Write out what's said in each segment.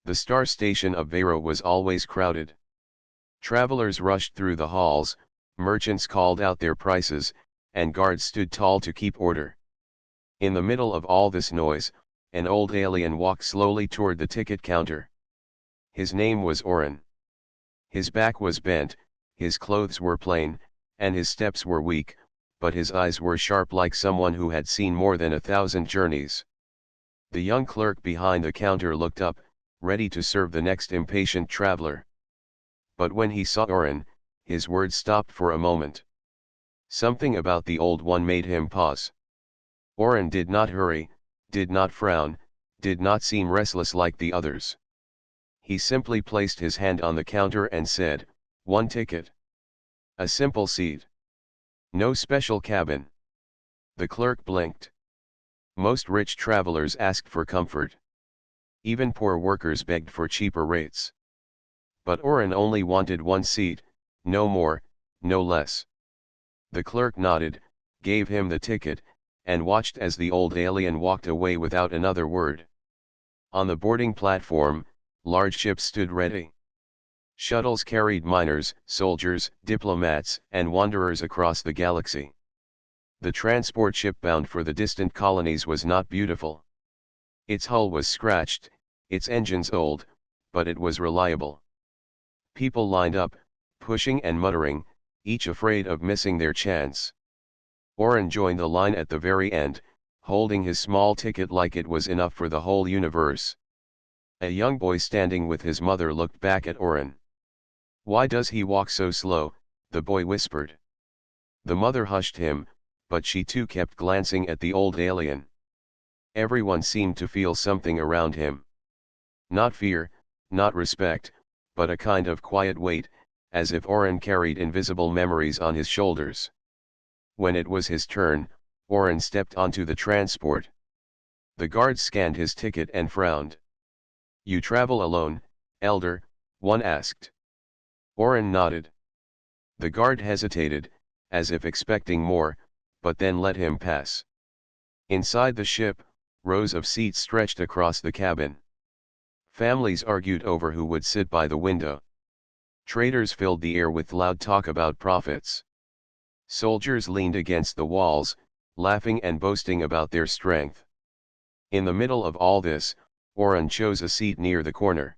The star station of Vero was always crowded. Travelers rushed through the halls, merchants called out their prices, and guards stood tall to keep order. In the middle of all this noise, an old alien walked slowly toward the ticket counter. His name was Oren. His back was bent, his clothes were plain, and his steps were weak, but his eyes were sharp like someone who had seen more than 1,000 journeys. The young clerk behind the counter looked up, ready to serve the next impatient traveler. But when he saw Oren, his words stopped for a moment. Something about the old one made him pause. Oren did not hurry, did not frown, did not seem restless like the others. He simply placed his hand on the counter and said, "One ticket. A simple seat. No special cabin." The clerk blinked. Most rich travelers asked for comfort. Even poor workers begged for cheaper rates. But Oren only wanted one seat, no more, no less. The clerk nodded, gave him the ticket, and watched as the old alien walked away without another word. On the boarding platform, large ships stood ready. Shuttles carried miners, soldiers, diplomats, and wanderers across the galaxy. The transport ship bound for the distant colonies was not beautiful. Its hull was scratched, its engines old, but it was reliable. People lined up, pushing and muttering, each afraid of missing their chance. Oren joined the line at the very end, holding his small ticket like it was enough for the whole universe. A young boy standing with his mother looked back at Oren. "Why does he walk so slow?" the boy whispered. The mother hushed him, but she too kept glancing at the old alien. Everyone seemed to feel something around him. Not fear, not respect, but a kind of quiet weight, as if Oren carried invisible memories on his shoulders. When it was his turn, Oren stepped onto the transport. The guard scanned his ticket and frowned. "You travel alone, elder?" one asked. Oren nodded. The guard hesitated, as if expecting more, but then let him pass. Inside the ship, rows of seats stretched across the cabin. Families argued over who would sit by the window. Traders filled the air with loud talk about profits. Soldiers leaned against the walls, laughing and boasting about their strength. In the middle of all this, Oren chose a seat near the corner.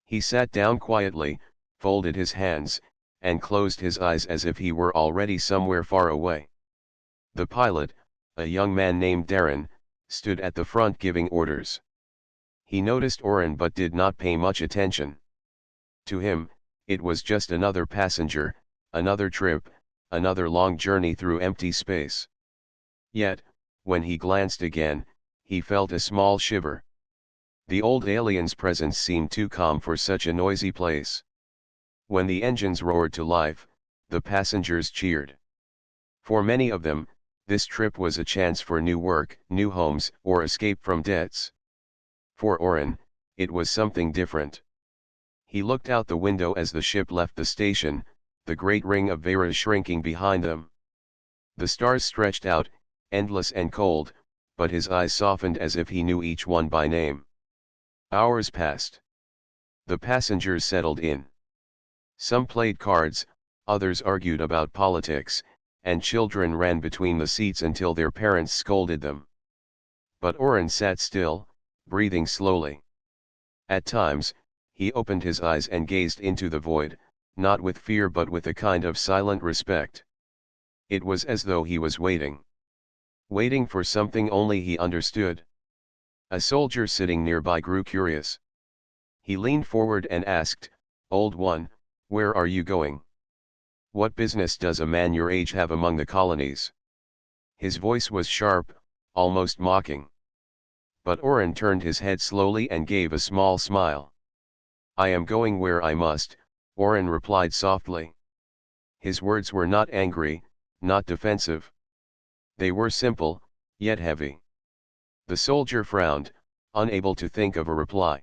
He sat down quietly, folded his hands, and closed his eyes as if he were already somewhere far away. The pilot, a young man named Darren, stood at the front giving orders. He noticed Oren but did not pay much attention. To him, it was just another passenger, another trip, another long journey through empty space. Yet, when he glanced again, he felt a small shiver. The old alien's presence seemed too calm for such a noisy place. When the engines roared to life, the passengers cheered. For many of them, this trip was a chance for new work, new homes, or escape from debts. For Oren, it was something different. He looked out the window as the ship left the station, the great ring of Vera shrinking behind them. The stars stretched out, endless and cold, but his eyes softened as if he knew each one by name. Hours passed. The passengers settled in. Some played cards, others argued about politics, and children ran between the seats until their parents scolded them. But Oren sat still, breathing slowly. At times, he opened his eyes and gazed into the void, not with fear but with a kind of silent respect. It was as though he was waiting. Waiting for something only he understood. A soldier sitting nearby grew curious. He leaned forward and asked, "Old one, where are you going? What business does a man your age have among the colonies?" His voice was sharp, almost mocking. But Oren turned his head slowly and gave a small smile. "I am going where I must," Oren replied softly. His words were not angry, not defensive. They were simple, yet heavy. The soldier frowned, unable to think of a reply.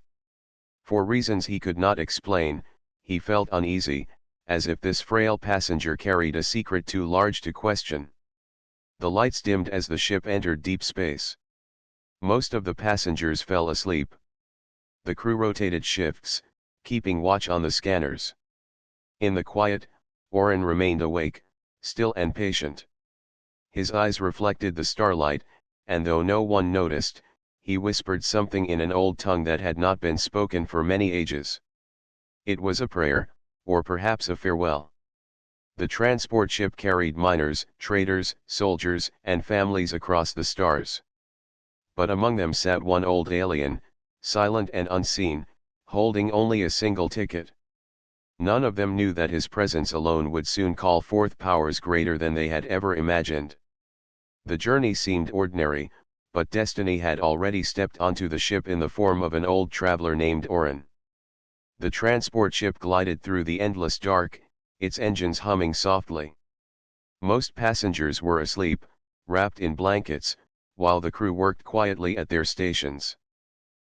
For reasons he could not explain, he felt uneasy, as if this frail passenger carried a secret too large to question. The lights dimmed as the ship entered deep space. Most of the passengers fell asleep. The crew rotated shifts, keeping watch on the scanners. In the quiet, Oren remained awake, still and patient. His eyes reflected the starlight, and though no one noticed, he whispered something in an old tongue that had not been spoken for many ages. It was a prayer, or perhaps a farewell. The transport ship carried miners, traders, soldiers, and families across the stars. But among them sat one old alien, silent and unseen, holding only a single ticket. None of them knew that his presence alone would soon call forth powers greater than they had ever imagined. The journey seemed ordinary, but destiny had already stepped onto the ship in the form of an old traveler named Oren. The transport ship glided through the endless dark, its engines humming softly. Most passengers were asleep, wrapped in blankets, while the crew worked quietly at their stations.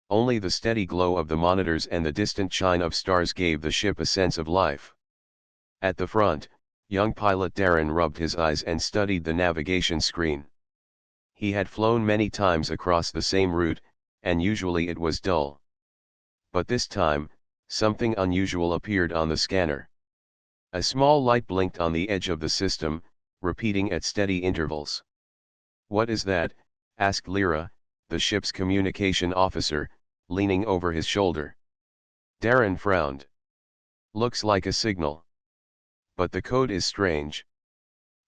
Only the steady glow of the monitors and the distant shine of stars gave the ship a sense of life. At the front, young pilot Darren rubbed his eyes and studied the navigation screen. He had flown many times across the same route, and usually it was dull. But this time, something unusual appeared on the scanner. A small light blinked on the edge of the system, repeating at steady intervals. "What is that?" asked Lyra, the ship's communication officer, leaning over his shoulder. Darren frowned. "Looks like a signal. But the code is strange.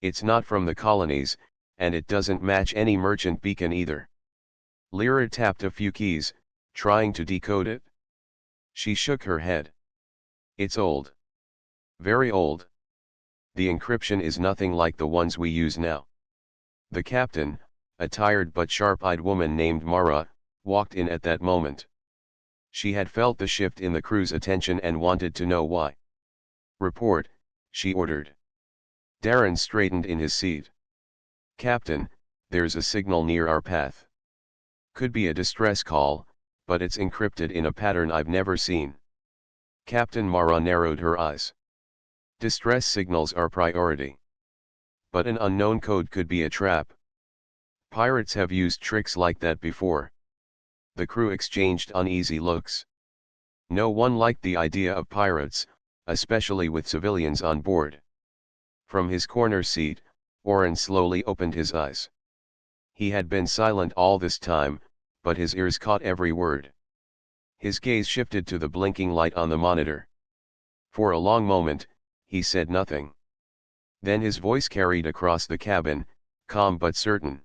It's not from the colonies, and it doesn't match any merchant beacon either." Lyra tapped a few keys, trying to decode it. She shook her head. "It's old. Very old. The encryption is nothing like the ones we use now." The captain, a tired but sharp-eyed woman named Mara, walked in at that moment. She had felt the shift in the crew's attention and wanted to know why. "Report," she ordered. Darren straightened in his seat. "Captain, there's a signal near our path. Could be a distress call, but it's encrypted in a pattern I've never seen." Captain Mara narrowed her eyes. "Distress signals are priority. But an unknown code could be a trap. Pirates have used tricks like that before." The crew exchanged uneasy looks. No one liked the idea of pirates, especially with civilians on board. From his corner seat, Oren slowly opened his eyes. He had been silent all this time, but his ears caught every word. His gaze shifted to the blinking light on the monitor. For a long moment, he said nothing. Then his voice carried across the cabin, calm but certain.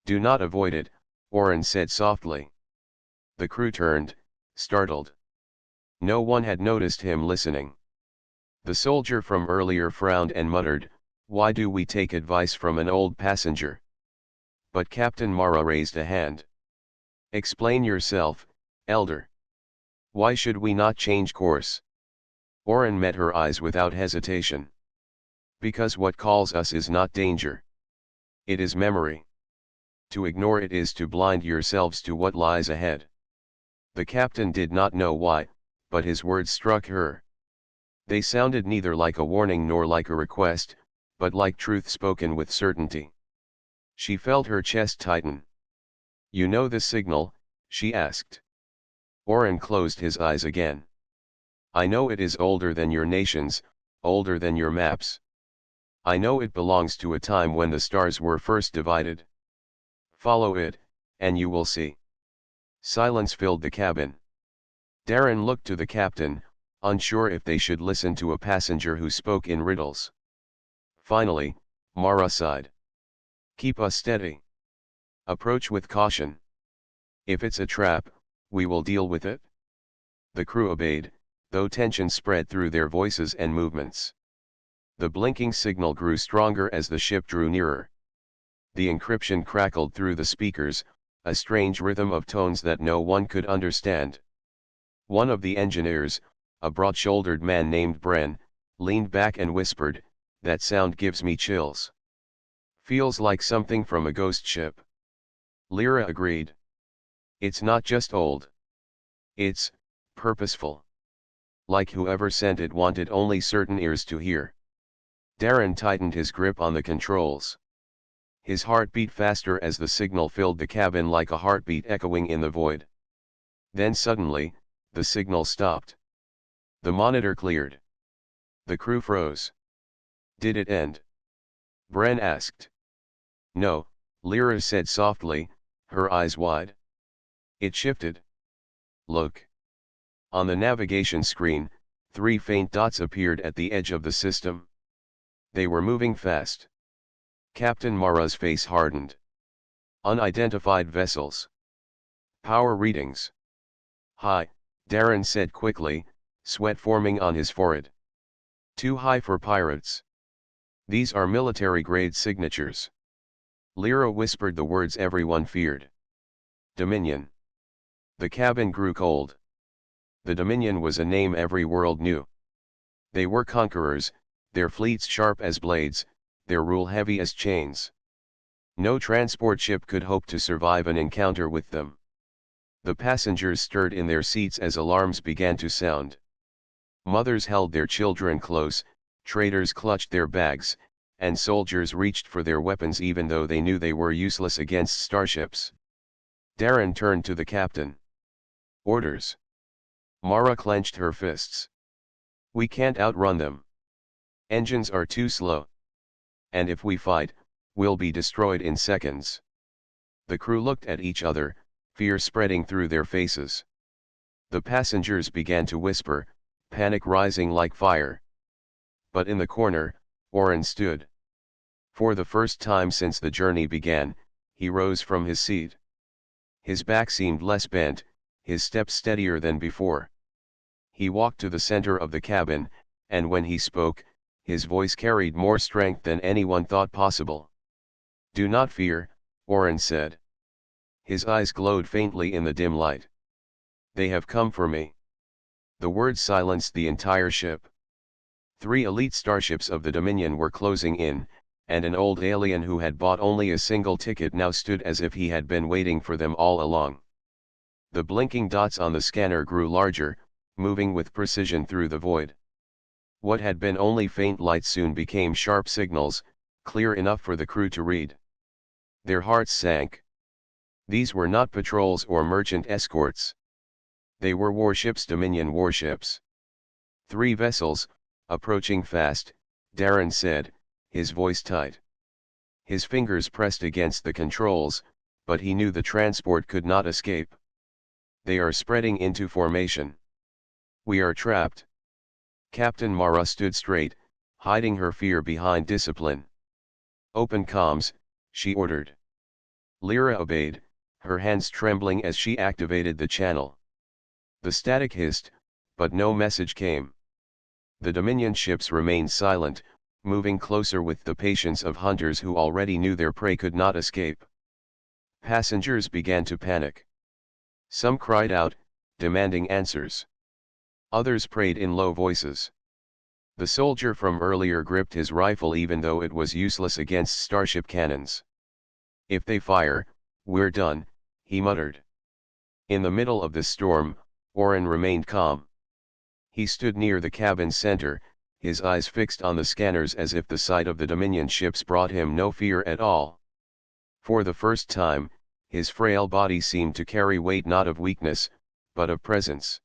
"Do not avoid it," Oren said softly. The crew turned, startled. No one had noticed him listening. The soldier from earlier frowned and muttered, "Why do we take advice from an old passenger?" But Captain Mara raised a hand. "Explain yourself, elder. Why should we not change course?" Oren met her eyes without hesitation. "Because what calls us is not danger. It is memory. To ignore it is to blind yourselves to what lies ahead." The captain did not know why, but his words struck her. They sounded neither like a warning nor like a request, but like truth spoken with certainty. She felt her chest tighten. "You know the signal?" she asked. Oren closed his eyes again. "I know it is older than your nations, older than your maps. I know it belongs to a time when the stars were first divided. Follow it, and you will see." Silence filled the cabin. Darren looked to the captain, unsure if they should listen to a passenger who spoke in riddles. Finally, Mara sighed. "Keep us steady. Approach with caution. If it's a trap, we will deal with it." The crew obeyed, though tension spread through their voices and movements. The blinking signal grew stronger as the ship drew nearer. The encryption crackled through the speakers, a strange rhythm of tones that no one could understand. One of the engineers, a broad-shouldered man named Bren, leaned back and whispered, "That sound gives me chills. Feels like something from a ghost ship." Lyra agreed. "It's not just old. It's purposeful. Like whoever sent it wanted only certain ears to hear." Darren tightened his grip on the controls. His heart beat faster as the signal filled the cabin like a heartbeat echoing in the void. Then suddenly, The signal stopped. The monitor cleared. The crew froze. Did it end? Bren asked. No, Lyra said softly, her eyes wide. It shifted. Look. On the navigation screen, 3 faint dots appeared at the edge of the system. They were moving fast. Captain Mara's face hardened. Unidentified vessels. Power readings. High, Darren said quickly, sweat forming on his forehead. Too high for pirates. These are military-grade signatures. Lyra whispered the words everyone feared. Dominion. The cabin grew cold. The Dominion was a name every world knew. They were conquerors, their fleets sharp as blades, their rule heavy as chains. No transport ship could hope to survive an encounter with them. The passengers stirred in their seats as alarms began to sound. Mothers held their children close, traders clutched their bags, and soldiers reached for their weapons even though they knew they were useless against starships. Darren turned to the captain. Orders. Mara clenched her fists. We can't outrun them. Engines are too slow. And if we fight, we'll be destroyed in seconds. The crew looked at each other, fear spreading through their faces. The passengers began to whisper, panic rising like fire. But in the corner, Oren stood. For the first time since the journey began, he rose from his seat. His back seemed less bent, his steps steadier than before. He walked to the center of the cabin, and when he spoke, his voice carried more strength than anyone thought possible. Do not fear, Oren said. His eyes glowed faintly in the dim light. They have come for me. The words silenced the entire ship. 3 elite starships of the Dominion were closing in, and an old alien who had bought only a single ticket now stood as if he had been waiting for them all along. The blinking dots on the scanner grew larger, moving with precision through the void. What had been only faint lights soon became sharp signals, clear enough for the crew to read. Their hearts sank. These were not patrols or merchant escorts. They were warships, Dominion warships. 3 vessels, approaching fast, Darren said, his voice tight. His fingers pressed against the controls, but he knew the transport could not escape. They are spreading into formation. We are trapped. Captain Mara stood straight, hiding her fear behind discipline. Open comms, she ordered. Lyra obeyed, her hands trembling as she activated the channel. The static hissed, but no message came. The Dominion ships remained silent, moving closer with the patience of hunters who already knew their prey could not escape. Passengers began to panic. Some cried out, demanding answers. Others prayed in low voices. The soldier from earlier gripped his rifle even though it was useless against starship cannons. If they fire, we're done, he muttered. In the middle of the storm, Oren remained calm. He stood near the cabin's center, his eyes fixed on the scanners as if the sight of the Dominion ships brought him no fear at all. For the first time, his frail body seemed to carry weight not of weakness, but of presence.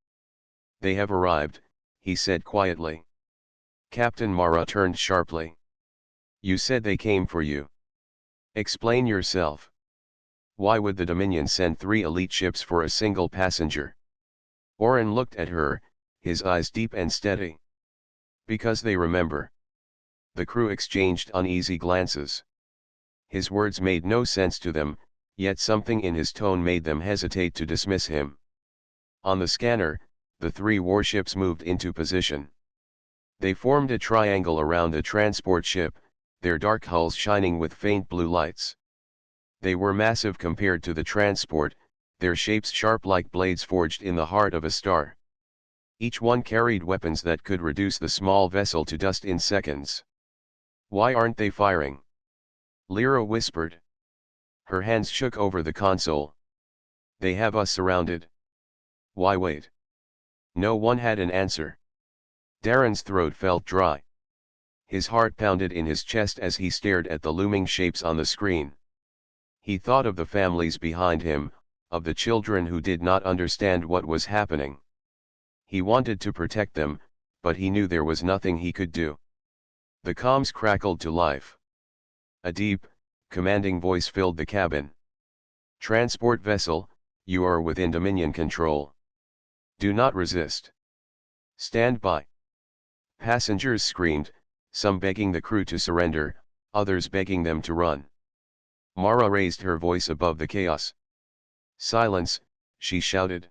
They have arrived, he said quietly. Captain Mara turned sharply. You said they came for you. Explain yourself. Why would the Dominion send 3 elite ships for a single passenger? Oren looked at her, his eyes deep and steady. Because they remember. The crew exchanged uneasy glances. His words made no sense to them, yet something in his tone made them hesitate to dismiss him. On the scanner, the 3 warships moved into position. They formed a triangle around the transport ship, their dark hulls shining with faint blue lights. They were massive compared to the transport, their shapes sharp like blades forged in the heart of a star. Each one carried weapons that could reduce the small vessel to dust in seconds. Why aren't they firing? Lyra whispered. Her hands shook over the console. They have us surrounded. Why wait? No one had an answer. Darren's throat felt dry. His heart pounded in his chest as he stared at the looming shapes on the screen. He thought of the families behind him, of the children who did not understand what was happening. He wanted to protect them, but he knew there was nothing he could do. The comms crackled to life. A deep, commanding voice filled the cabin. "Transport vessel, you are within Dominion control. Do not resist. Stand by." Passengers screamed, some begging the crew to surrender, others begging them to run. Mara raised her voice above the chaos. "Silence," she shouted.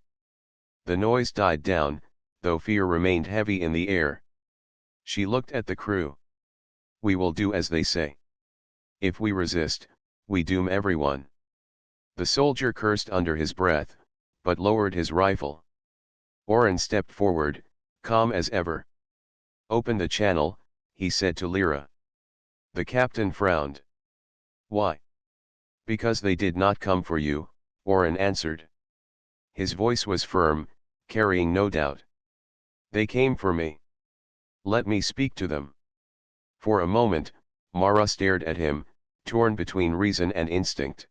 The noise died down, though fear remained heavy in the air. She looked at the crew. "We will do as they say. If we resist, we doom everyone." The soldier cursed under his breath, but lowered his rifle. Oren stepped forward, calm as ever. "Open the channel," he said to Lyra. The captain frowned. "Why?" "Because they did not come for you," Oren answered. His voice was firm, carrying no doubt. "They came for me. Let me speak to them." For a moment, Mara stared at him, torn between reason and instinct.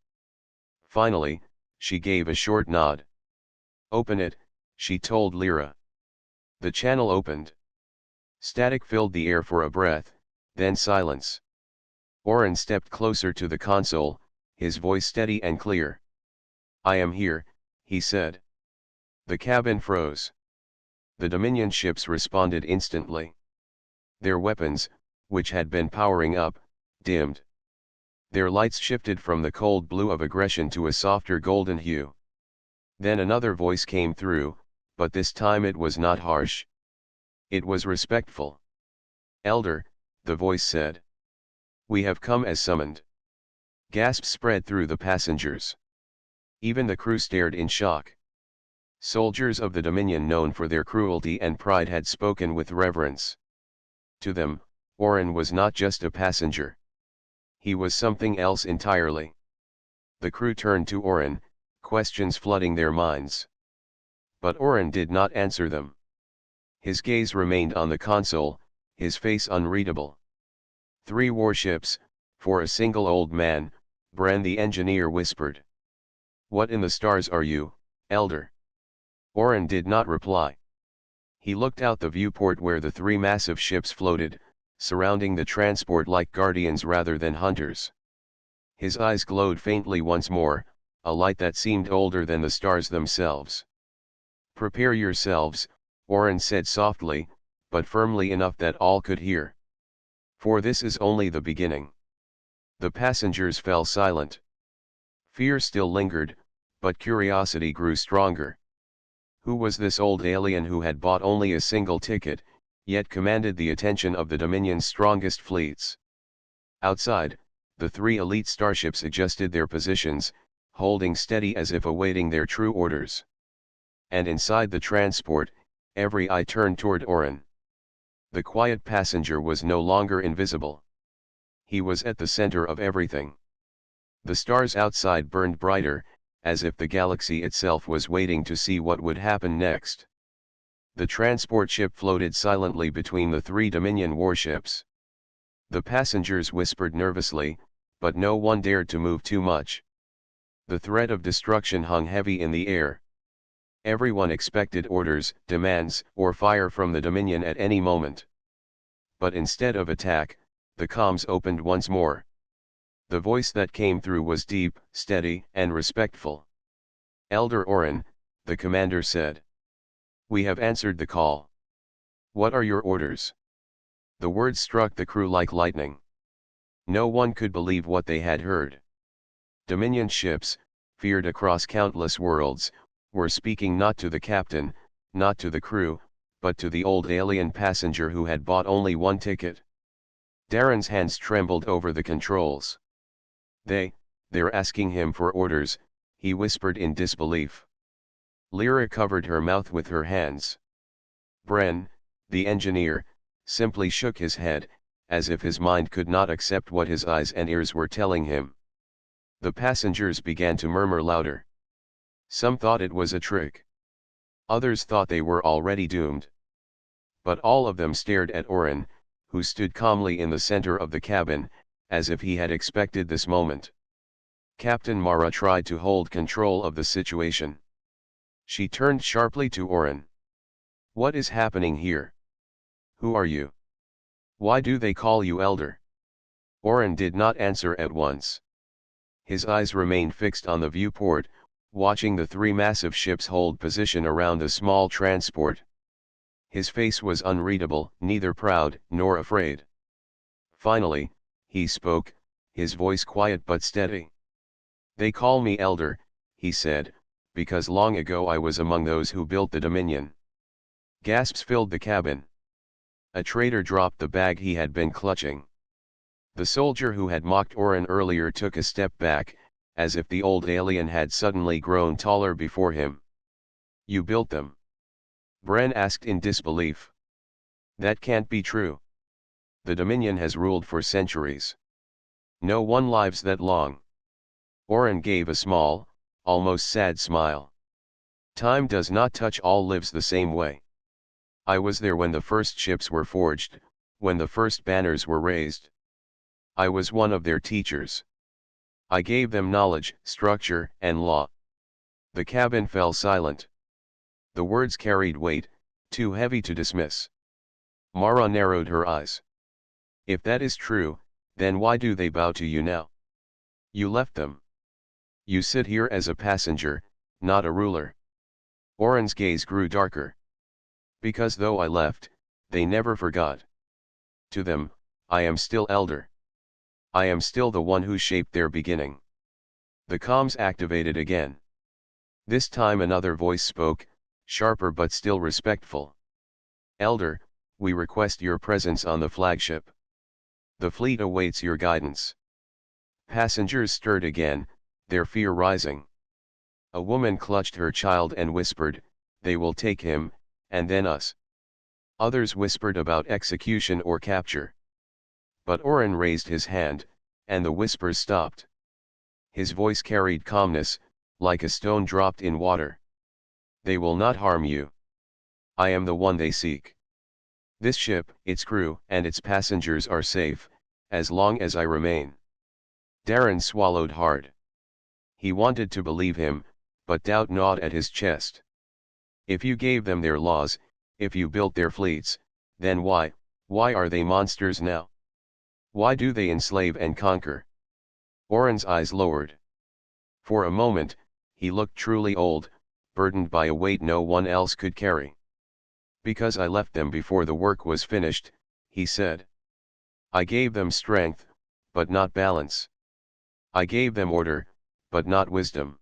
Finally, she gave a short nod. "Open it," she told Lyra. The channel opened. Static filled the air for a breath, then silence. Oren stepped closer to the console, his voice steady and clear. "I am here," he said. The cabin froze. The Dominion ships responded instantly. Their weapons, which had been powering up, dimmed. Their lights shifted from the cold blue of aggression to a softer golden hue. Then another voice came through, but this time it was not harsh. It was respectful. "Elder," the voice said. "We have come as summoned." Gasps spread through the passengers. Even the crew stared in shock. Soldiers of the Dominion known for their cruelty and pride had spoken with reverence. To them, Oren was not just a passenger. He was something else entirely. The crew turned to Oren, questions flooding their minds. But Oren did not answer them. His gaze remained on the console, his face unreadable. "3 warships, for a single old man," Bren the engineer whispered. "What in the stars are you, Elder?" Oren did not reply. He looked out the viewport where the 3 massive ships floated, surrounding the transport like guardians rather than hunters. His eyes glowed faintly once more, a light that seemed older than the stars themselves. "Prepare yourselves," Oren said softly, but firmly enough that all could hear. "For this is only the beginning." The passengers fell silent. Fear still lingered, but curiosity grew stronger. Who was this old alien who had bought only a single ticket, yet commanded the attention of the Dominion's strongest fleets? Outside, the 3 elite starships adjusted their positions, holding steady as if awaiting their true orders. And inside the transport, every eye turned toward Oren. The quiet passenger was no longer invisible. He was at the center of everything. The stars outside burned brighter, as if the galaxy itself was waiting to see what would happen next. The transport ship floated silently between the 3 Dominion warships. The passengers whispered nervously, but no one dared to move too much. The threat of destruction hung heavy in the air. Everyone expected orders, demands, or fire from the Dominion at any moment. But instead of attack, the comms opened once more. The voice that came through was deep, steady, and respectful. "Elder Oren," the commander said. "We have answered the call. What are your orders?" The words struck the crew like lightning. No one could believe what they had heard. Dominion ships, feared across countless worlds, were speaking not to the captain, not to the crew, but to the old alien passenger who had bought only one ticket. Darren's hands trembled over the controls. They're asking him for orders," he whispered in disbelief. Lyra covered her mouth with her hands. Bren, the engineer, simply shook his head, as if his mind could not accept what his eyes and ears were telling him. The passengers began to murmur louder. Some thought it was a trick. Others thought they were already doomed. But all of them stared at Oren, who stood calmly in the center of the cabin, as if he had expected this moment. Captain Mara tried to hold control of the situation. She turned sharply to Oren. What is happening here? Who are you? Why do they call you Elder? Oren did not answer at once. His eyes remained fixed on the viewport, watching the three massive ships hold position around the small transport. His face was unreadable, neither proud nor afraid. Finally, he spoke, his voice quiet but steady. They call me Elder, he said, because long ago I was among those who built the Dominion. Gasps filled the cabin. A traitor dropped the bag he had been clutching. The soldier who had mocked Oren earlier took a step back, as if the old alien had suddenly grown taller before him. You built them? Bren asked in disbelief. That can't be true. The Dominion has ruled for centuries. No one lives that long. Oren gave a small, almost sad smile. Time does not touch all lives the same way. I was there when the first ships were forged, when the first banners were raised. I was one of their teachers. I gave them knowledge, structure, and law. The cabin fell silent. The words carried weight, too heavy to dismiss. Mara narrowed her eyes. If that is true, then why do they bow to you now? You left them. You sit here as a passenger, not a ruler. Oren's gaze grew darker. Because though I left, they never forgot. To them, I am still Elder. I am still the one who shaped their beginning. The comms activated again. This time another voice spoke, sharper but still respectful. Elder, we request your presence on the flagship. The fleet awaits your guidance. Passengers stirred again, their fear rising. A woman clutched her child and whispered, they will take him, and then us. Others whispered about execution or capture. But Oren raised his hand, and the whispers stopped. His voice carried calmness, like a stone dropped in water. They will not harm you. I am the one they seek. This ship, its crew, and its passengers are safe, as long as I remain. Darren swallowed hard. He wanted to believe him, but doubt gnawed at his chest. If you gave them their laws, if you built their fleets, then why are they monsters now? Why do they enslave and conquer? Oren's eyes lowered. For a moment, he looked truly old, burdened by a weight no one else could carry. Because I left them before the work was finished, he said. I gave them strength, but not balance. I gave them order, but not wisdom.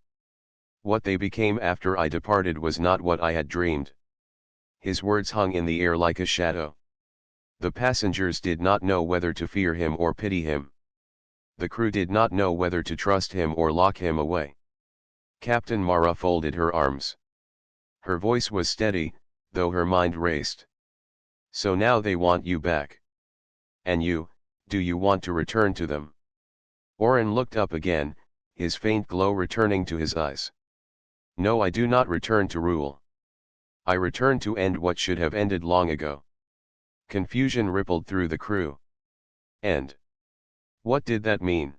What they became after I departed was not what I had dreamed. His words hung in the air like a shadow. The passengers did not know whether to fear him or pity him. The crew did not know whether to trust him or lock him away. Captain Mara folded her arms. Her voice was steady, though her mind raced. So now they want you back. And you, do you want to return to them? Oren looked up again, his faint glow returning to his eyes. No, I do not return to rule. I return to end what should have ended long ago. Confusion rippled through the crew. End. What did that mean?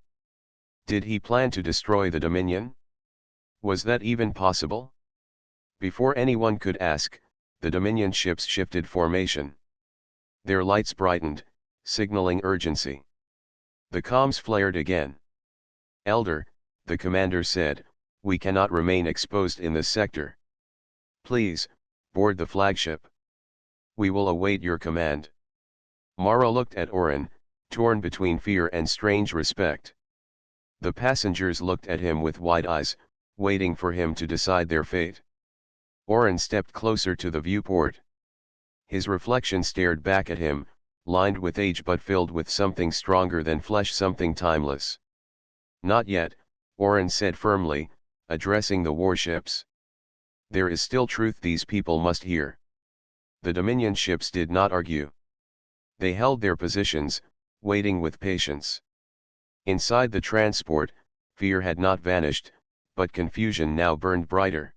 Did he plan to destroy the Dominion? Was that even possible? Before anyone could ask, the Dominion ships shifted formation. Their lights brightened, signaling urgency. The comms flared again. Elder, the commander said, we cannot remain exposed in this sector. Please, board the flagship. We will await your command. Mara looked at Oren, torn between fear and strange respect. The passengers looked at him with wide eyes, waiting for him to decide their fate. Oren stepped closer to the viewport. His reflection stared back at him, lined with age but filled with something stronger than flesh, something timeless. Not yet, Oren said firmly, addressing the warships. There is still truth these people must hear. The Dominion ships did not argue. They held their positions, waiting with patience. Inside the transport, fear had not vanished, but confusion now burned brighter.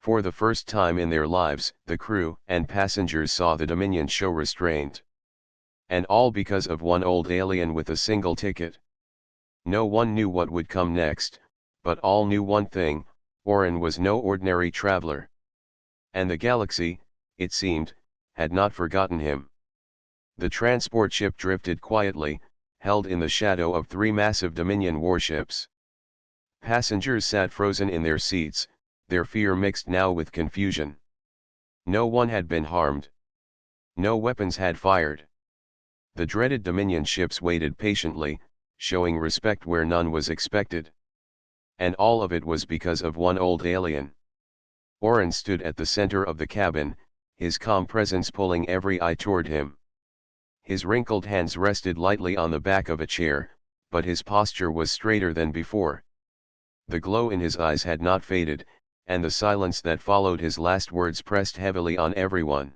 For the first time in their lives, the crew and passengers saw the Dominion show restraint. And all because of one old alien with a single ticket. No one knew what would come next, but all knew one thing: Oren was no ordinary traveler. And the galaxy, it seemed, had not forgotten him. The transport ship drifted quietly, held in the shadow of 3 massive Dominion warships. Passengers sat frozen in their seats, their fear mixed now with confusion. No one had been harmed. No weapons had fired. The dreaded Dominion ships waited patiently, showing respect where none was expected. And all of it was because of one old alien. Oren stood at the center of the cabin, his calm presence pulling every eye toward him. His wrinkled hands rested lightly on the back of a chair, but his posture was straighter than before. The glow in his eyes had not faded, and the silence that followed his last words pressed heavily on everyone.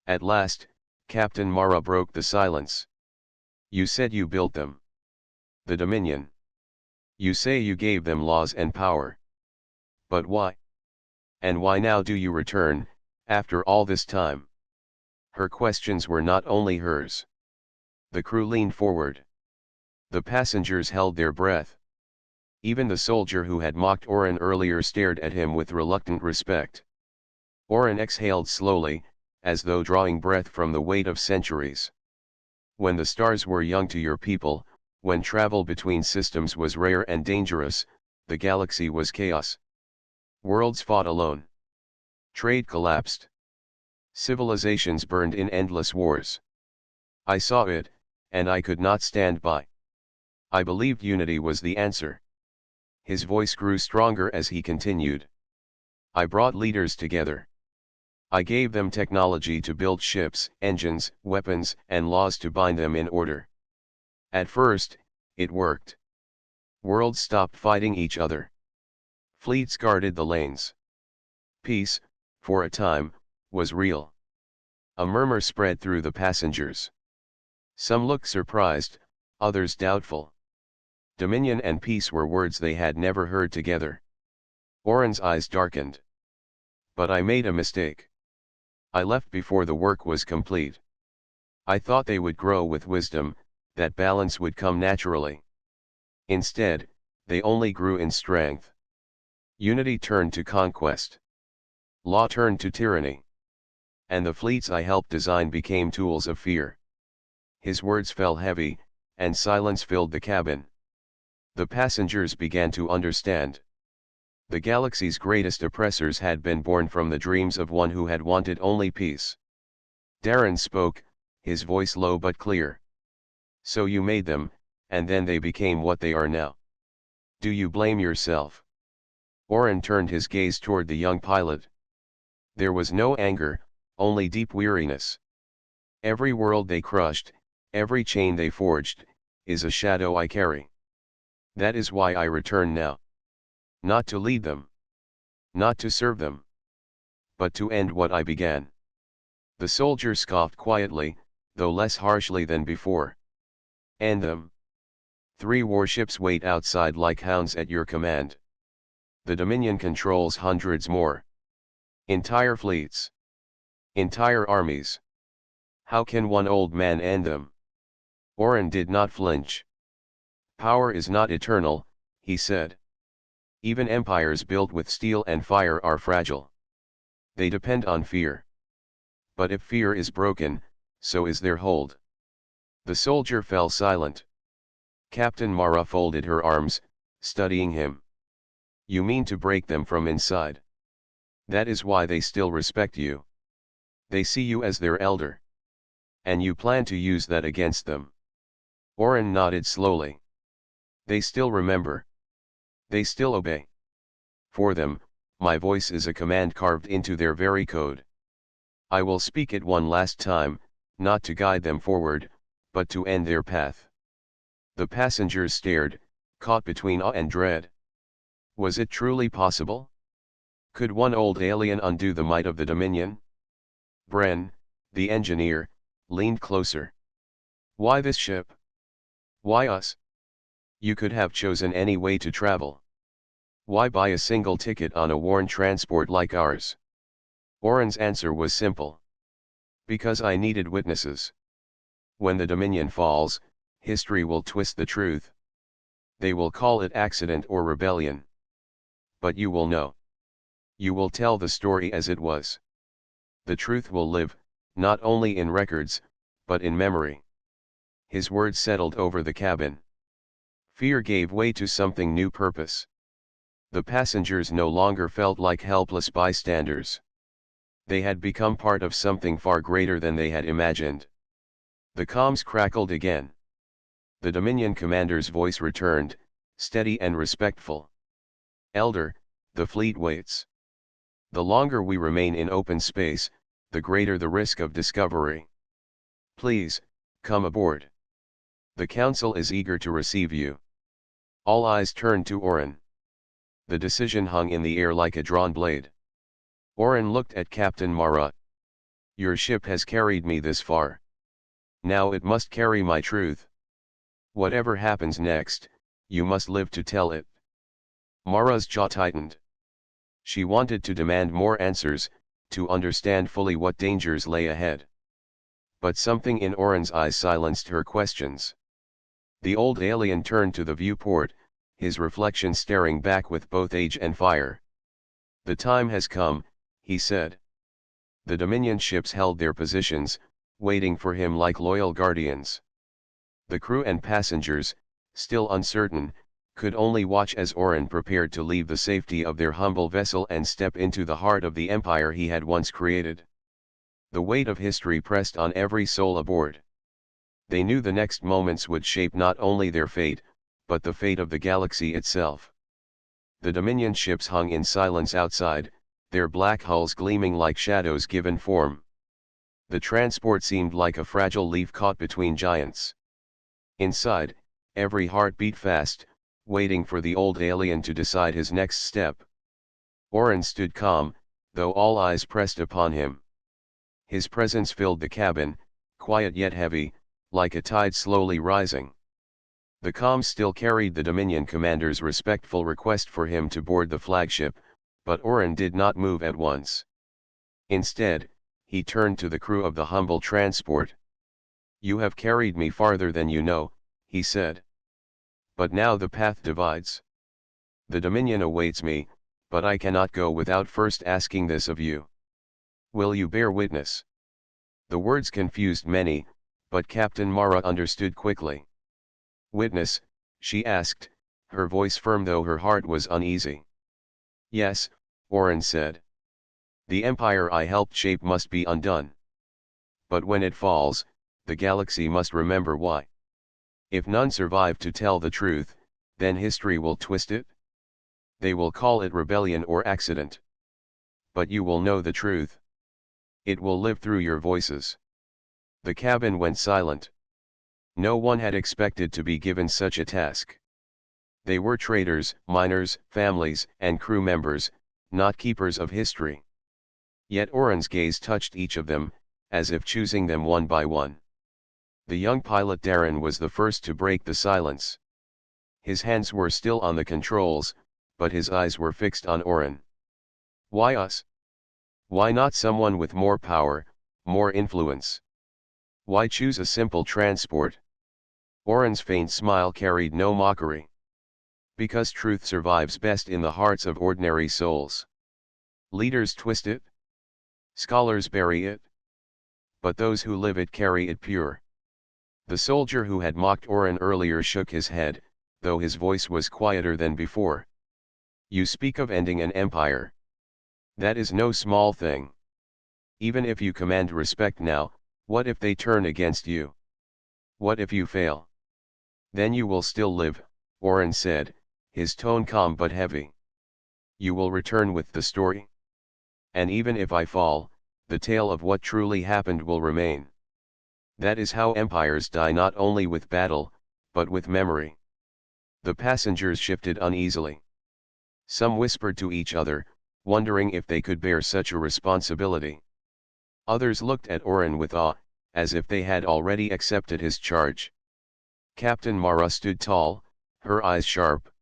At last, Captain Mara broke the silence. "You said you built them. The Dominion. You say you gave them laws and power. But why? And why now do you return, after all this time?" Her questions were not only hers. The crew leaned forward. The passengers held their breath. Even the soldier who had mocked Oren earlier stared at him with reluctant respect. Oren exhaled slowly, as though drawing breath from the weight of centuries. "When the stars were young to your people, when travel between systems was rare and dangerous, the galaxy was chaos. Worlds fought alone. Trade collapsed. Civilizations burned in endless wars. I saw it, and I could not stand by. I believed unity was the answer." His voice grew stronger as he continued. "I brought leaders together. I gave them technology to build ships, engines, weapons, and laws to bind them in order. At first, it worked. Worlds stopped fighting each other. Fleets guarded the lanes. Peace, for a time, was real." A murmur spread through the passengers. Some looked surprised, others doubtful. Dominion and peace were words they had never heard together. Oren's eyes darkened. "But I made a mistake. I left before the work was complete. I thought they would grow with wisdom, that balance would come naturally. Instead, they only grew in strength. Unity turned to conquest. Law turned to tyranny. And the fleets I helped design became tools of fear." His words fell heavy, and silence filled the cabin. The passengers began to understand. The galaxy's greatest oppressors had been born from the dreams of one who had wanted only peace. Darren spoke, his voice low but clear. "So you made them, and then they became what they are now. Do you blame yourself?" Oren turned his gaze toward the young pilot. There was no anger, only deep weariness. "Every world they crushed, every chain they forged, is a shadow I carry. That is why I return now. Not to lead them. Not to serve them. But to end what I began." The soldier scoffed quietly, though less harshly than before. "End them? 3 warships wait outside like hounds at your command. The Dominion controls hundreds more. Entire fleets. Entire armies. How can one old man end them?" Oren did not flinch. "Power is not eternal," he said. "Even empires built with steel and fire are fragile. They depend on fear. But if fear is broken, so is their hold." The soldier fell silent. Captain Mara folded her arms, studying him. "You mean to break them from inside? That is why they still respect you. They see you as their elder. And you plan to use that against them?" Oren nodded slowly. "They still remember. They still obey. For them, my voice is a command carved into their very code. I will speak it one last time, not to guide them forward, but to end their path." The passengers stared, caught between awe and dread. Was it truly possible? Could one old alien undo the might of the Dominion? Bren, the engineer, leaned closer. "Why this ship? Why us? You could have chosen any way to travel. Why buy a single ticket on a worn transport like ours?" Oren's answer was simple. "Because I needed witnesses. When the Dominion falls, history will twist the truth. They will call it accident or rebellion. But you will know. You will tell the story as it was. The truth will live, not only in records, but in memory. His words settled over the cabin. Fear gave way to something new: purpose. The passengers no longer felt like helpless bystanders. They had become part of something far greater than they had imagined. The comms crackled again. The Dominion commander's voice returned, steady and respectful. "Elder, the fleet waits. The longer we remain in open space, the greater the risk of discovery. Please, come aboard. The Council is eager to receive you." All eyes turned to Oren. The decision hung in the air like a drawn blade. Oren looked at Captain Mara. "Your ship has carried me this far. Now it must carry my truth. Whatever happens next, you must live to tell it." Mara's jaw tightened. She wanted to demand more answers, to understand fully what dangers lay ahead. But something in Oren's eyes silenced her questions. The old alien turned to the viewport, his reflection staring back with both age and fire. "The time has come," he said. The Dominion ships held their positions, waiting for him like loyal guardians. The crew and passengers, still uncertain, could only watch as Oren prepared to leave the safety of their humble vessel and step into the heart of the empire he had once created. The weight of history pressed on every soul aboard. They knew the next moments would shape not only their fate, but the fate of the galaxy itself. The Dominion ships hung in silence outside, their black hulls gleaming like shadows given form. The transport seemed like a fragile leaf caught between giants. Inside, every heart beat fast, waiting for the old alien to decide his next step. Oren stood calm, though all eyes pressed upon him. His presence filled the cabin, quiet yet heavy, like a tide slowly rising. The comms still carried the Dominion commander's respectful request for him to board the flagship, but Oren did not move at once. Instead, he turned to the crew of the humble transport. "You have carried me farther than you know," he said. "But now the path divides. The Dominion awaits me, but I cannot go without first asking this of you. Will you bear witness?" The words confused many, but Captain Mara understood quickly. "Witness?" she asked, her voice firm though her heart was uneasy. "Yes," Oren said. "The empire I helped shape must be undone. But when it falls, the galaxy must remember why. If none survive to tell the truth, then history will twist it. They will call it rebellion or accident. But you will know the truth. It will live through your voices." The cabin went silent. No one had expected to be given such a task. They were traders, miners, families, and crew members, not keepers of history. Yet Oren's gaze touched each of them, as if choosing them one by one. The young pilot Darren was the first to break the silence. His hands were still on the controls, but his eyes were fixed on Oren. "Why us? Why not someone with more power, more influence? Why choose a simple transport?" Oren's faint smile carried no mockery. "Because truth survives best in the hearts of ordinary souls. Leaders twist it. Scholars bury it. But those who live it carry it pure." The soldier who had mocked Oren earlier shook his head, though his voice was quieter than before. "You speak of ending an empire. That is no small thing. Even if you command respect now, what if they turn against you? What if you fail? Then you will still live," Oren said, his tone calm but heavy. "You will return with the story. And even if I fall, the tale of what truly happened will remain. That is how empires die, not only with battle, but with memory." The passengers shifted uneasily. Some whispered to each other, wondering if they could bear such a responsibility. Others looked at Oren with awe, as if they had already accepted his charge. Captain Mara stood tall, her eyes sharp.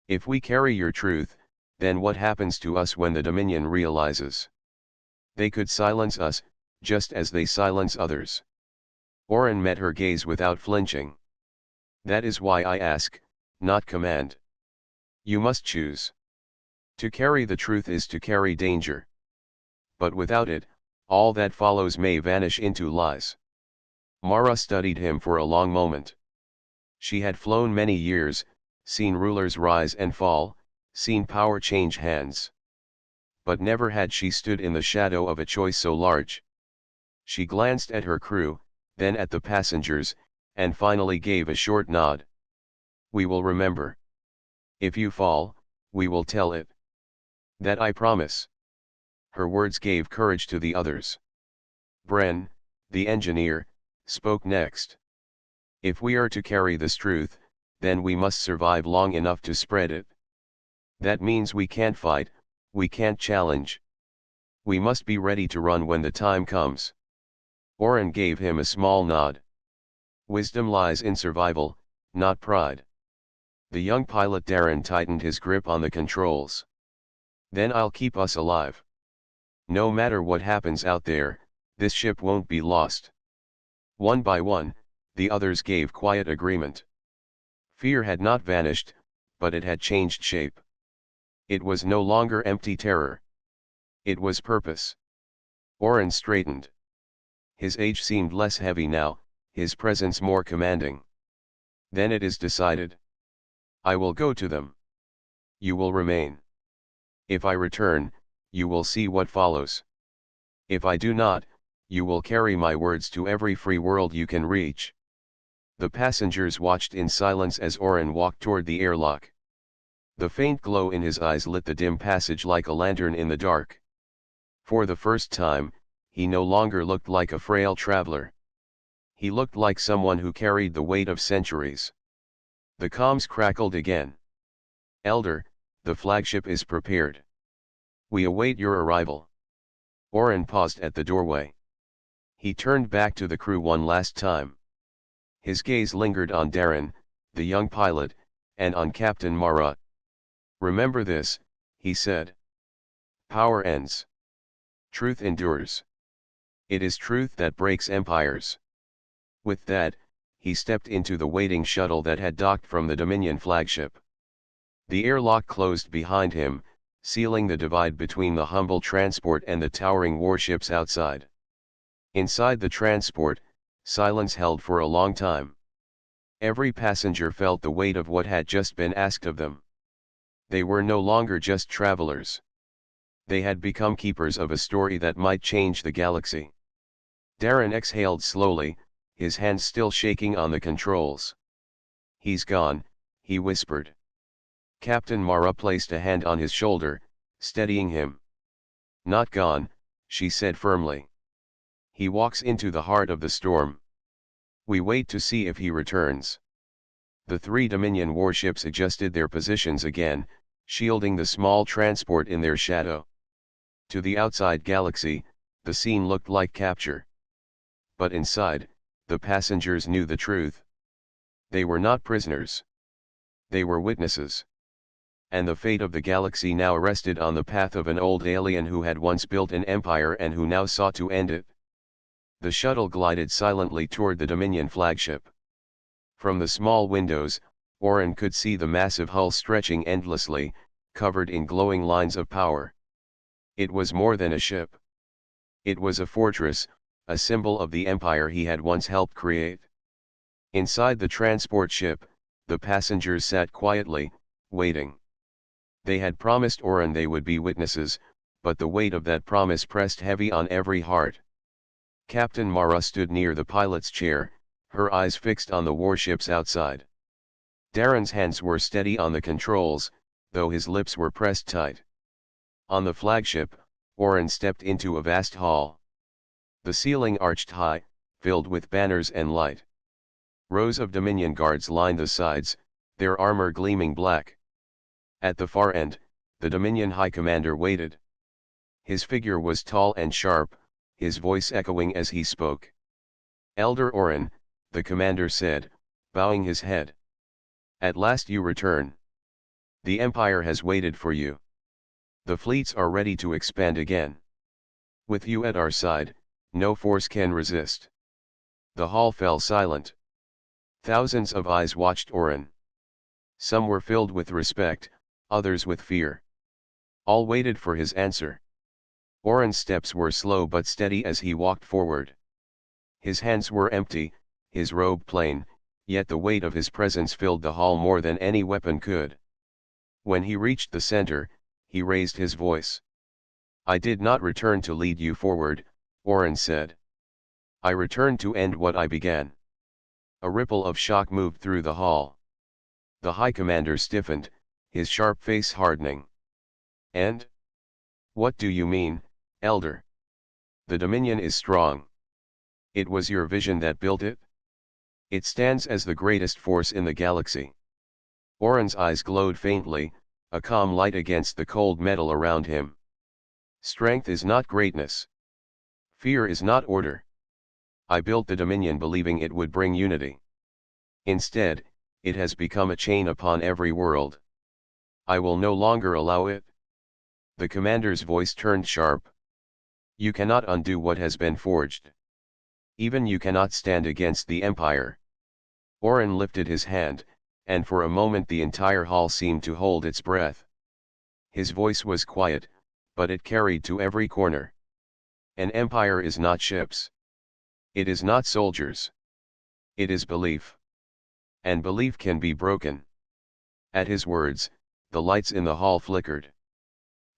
"If we carry your truth, then what happens to us when the Dominion realizes? They could silence us, just as they silence others." Oren met her gaze without flinching. "That is why I ask, not command. You must choose. To carry the truth is to carry danger. But without it, All that follows may vanish into lies. Mara studied him for a long moment. She had flown many years, seen rulers rise and fall, seen power change hands. But never had she stood in the shadow of a choice so large. She glanced at her crew, then at the passengers, and finally gave a short nod. "We will remember. If you fall, we will tell it. That I promise." Her words gave courage to the others. Bren, the engineer, spoke next. "If we are to carry this truth, then we must survive long enough to spread it. That means we can't fight, we can't challenge. We must be ready to run when the time comes." Oren gave him a small nod. "Wisdom lies in survival, not pride." The young pilot Darren tightened his grip on the controls. "Then I'll keep us alive. No matter what happens out there, this ship won't be lost." One by one, the others gave quiet agreement. Fear had not vanished, but it had changed shape. It was no longer empty terror. It was purpose. Oren straightened. His age seemed less heavy now, his presence more commanding. "Then it is decided. I will go to them. You will remain. If I return, you will see what follows. If I do not, you will carry my words to every free world you can reach." The passengers watched in silence as Oren walked toward the airlock. The faint glow in his eyes lit the dim passage like a lantern in the dark. For the first time, he no longer looked like a frail traveler. He looked like someone who carried the weight of centuries. The comms crackled again. "Elder, the flagship is prepared. We await your arrival." Oren paused at the doorway. He turned back to the crew one last time. His gaze lingered on Darren, the young pilot, and on Captain Mara. "Remember this," he said. "Power ends. Truth endures. It is truth that breaks empires." With that, he stepped into the waiting shuttle that had docked from the Dominion flagship. The airlock closed behind him, sealing the divide between the humble transport and the towering warships outside. Inside the transport, silence held for a long time. Every passenger felt the weight of what had just been asked of them. They were no longer just travelers. They had become keepers of a story that might change the galaxy. Darren exhaled slowly, his hands still shaking on the controls. "He's gone," he whispered. Captain Mara placed a hand on his shoulder, steadying him. "Not gone," she said firmly. "He walks into the heart of the storm. We wait to see if he returns." The three Dominion warships adjusted their positions again, shielding the small transport in their shadow. To the outside galaxy, the scene looked like capture. But inside, the passengers knew the truth. They were not prisoners. They were witnesses. And the fate of the galaxy now rested on the path of an old alien who had once built an empire and who now sought to end it. The shuttle glided silently toward the Dominion flagship. From the small windows, Oren could see the massive hull stretching endlessly, covered in glowing lines of power. It was more than a ship. It was a fortress, a symbol of the empire he had once helped create. Inside the transport ship, the passengers sat quietly, waiting. They had promised Oren they would be witnesses, but the weight of that promise pressed heavy on every heart. Captain Mara stood near the pilot's chair, her eyes fixed on the warships outside. Darren's hands were steady on the controls, though his lips were pressed tight. On the flagship, Oren stepped into a vast hall. The ceiling arched high, filled with banners and light. Rows of Dominion guards lined the sides, their armor gleaming black. At the far end, the Dominion High Commander waited. His figure was tall and sharp, his voice echoing as he spoke. "Elder Oren," the commander said, bowing his head. "At last you return. The Empire has waited for you. The fleets are ready to expand again. With you at our side, no force can resist." The hall fell silent. Thousands of eyes watched Oren. Some were filled with respect, others with fear. All waited for his answer. Oren's steps were slow but steady as he walked forward. His hands were empty, his robe plain, yet the weight of his presence filled the hall more than any weapon could. When he reached the center, he raised his voice. "I did not return to lead you forward," Oren said. "I returned to end what I began." A ripple of shock moved through the hall. The High Commander stiffened, his sharp face hardening. "And? What do you mean, Elder? The Dominion is strong. It was your vision that built it? It stands as the greatest force in the galaxy." Oren's eyes glowed faintly, a calm light against the cold metal around him. "Strength is not greatness. Fear is not order. I built the Dominion believing it would bring unity. Instead, it has become a chain upon every world. I will no longer allow it." The commander's voice turned sharp. "You cannot undo what has been forged. Even you cannot stand against the Empire." Oren lifted his hand, and for a moment the entire hall seemed to hold its breath. His voice was quiet, but it carried to every corner. "An empire is not ships. It is not soldiers. It is belief. And belief can be broken." At his words, the lights in the hall flickered.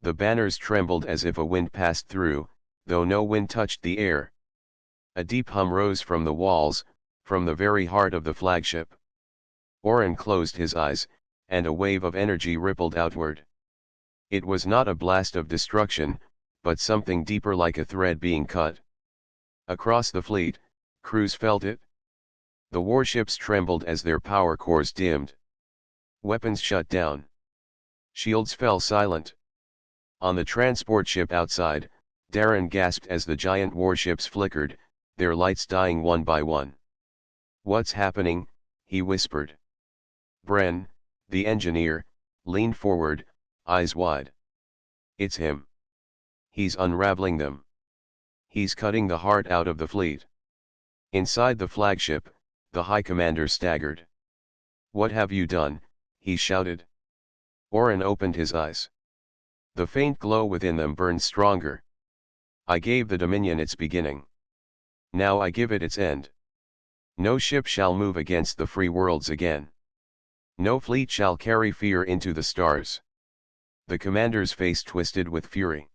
The banners trembled as if a wind passed through, though no wind touched the air. A deep hum rose from the walls, from the very heart of the flagship. Oren closed his eyes, and a wave of energy rippled outward. It was not a blast of destruction, but something deeper, like a thread being cut. Across the fleet, crews felt it. The warships trembled as their power cores dimmed. Weapons shut down. Shields fell silent. On the transport ship outside, Darren gasped as the giant warships flickered, their lights dying one by one. "What's happening?" he whispered. Bren, the engineer, leaned forward, eyes wide. "It's him. He's unraveling them. He's cutting the heart out of the fleet." Inside the flagship, the High Commander staggered. "What have you done?" he shouted. Oren opened his eyes. The faint glow within them burned stronger. "I gave the Dominion its beginning. Now I give it its end. No ship shall move against the free worlds again. No fleet shall carry fear into the stars." The commander's face twisted with fury.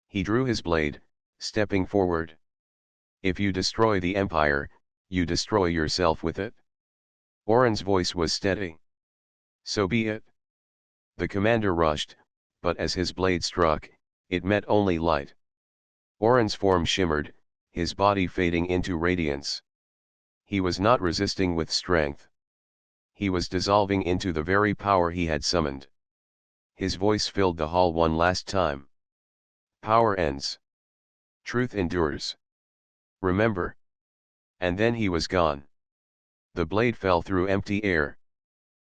He drew his blade, stepping forward. "If you destroy the Empire, you destroy yourself with it." Oren's voice was steady. "So be it." The commander rushed, but as his blade struck, it met only light. Oren's form shimmered, his body fading into radiance. He was not resisting with strength. He was dissolving into the very power he had summoned. His voice filled the hall one last time. "Power ends. Truth endures. Remember." And then he was gone. The blade fell through empty air.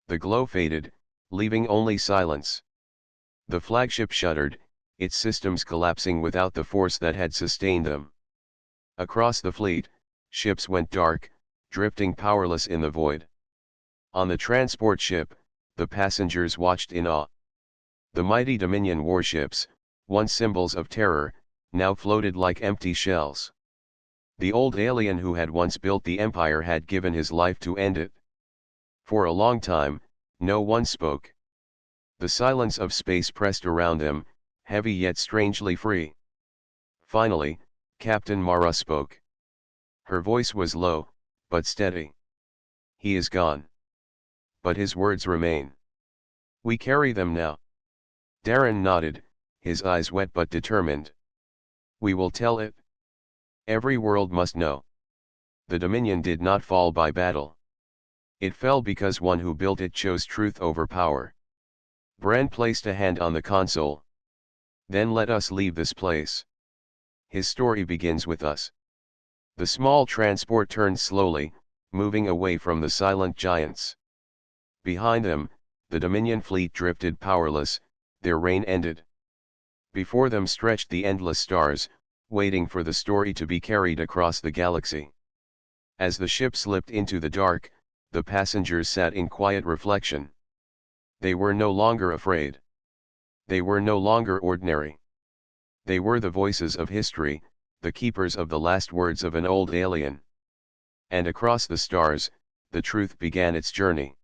The glow faded, leaving only silence. The flagship shuddered, its systems collapsing without the force that had sustained them. Across the fleet, ships went dark, drifting powerless in the void. On the transport ship, the passengers watched in awe. The mighty Dominion warships, once symbols of terror, now floated like empty shells. The old alien who had once built the Empire had given his life to end it. For a long time, no one spoke. The silence of space pressed around them, heavy yet strangely free. Finally, Captain Mara spoke. Her voice was low, but steady. "He is gone. But his words remain. We carry them now." Darren nodded, his eyes wet but determined. "We will tell it. Every world must know. The Dominion did not fall by battle. It fell because one who built it chose truth over power." Bran placed a hand on the console. "Then let us leave this place. His story begins with us." The small transport turned slowly, moving away from the silent giants. Behind them, the Dominion fleet drifted powerless, their reign ended. Before them stretched the endless stars, waiting for the story to be carried across the galaxy. As the ship slipped into the dark, the passengers sat in quiet reflection. They were no longer afraid. They were no longer ordinary. They were the voices of history, the keepers of the last words of an old alien. And across the stars, the truth began its journey.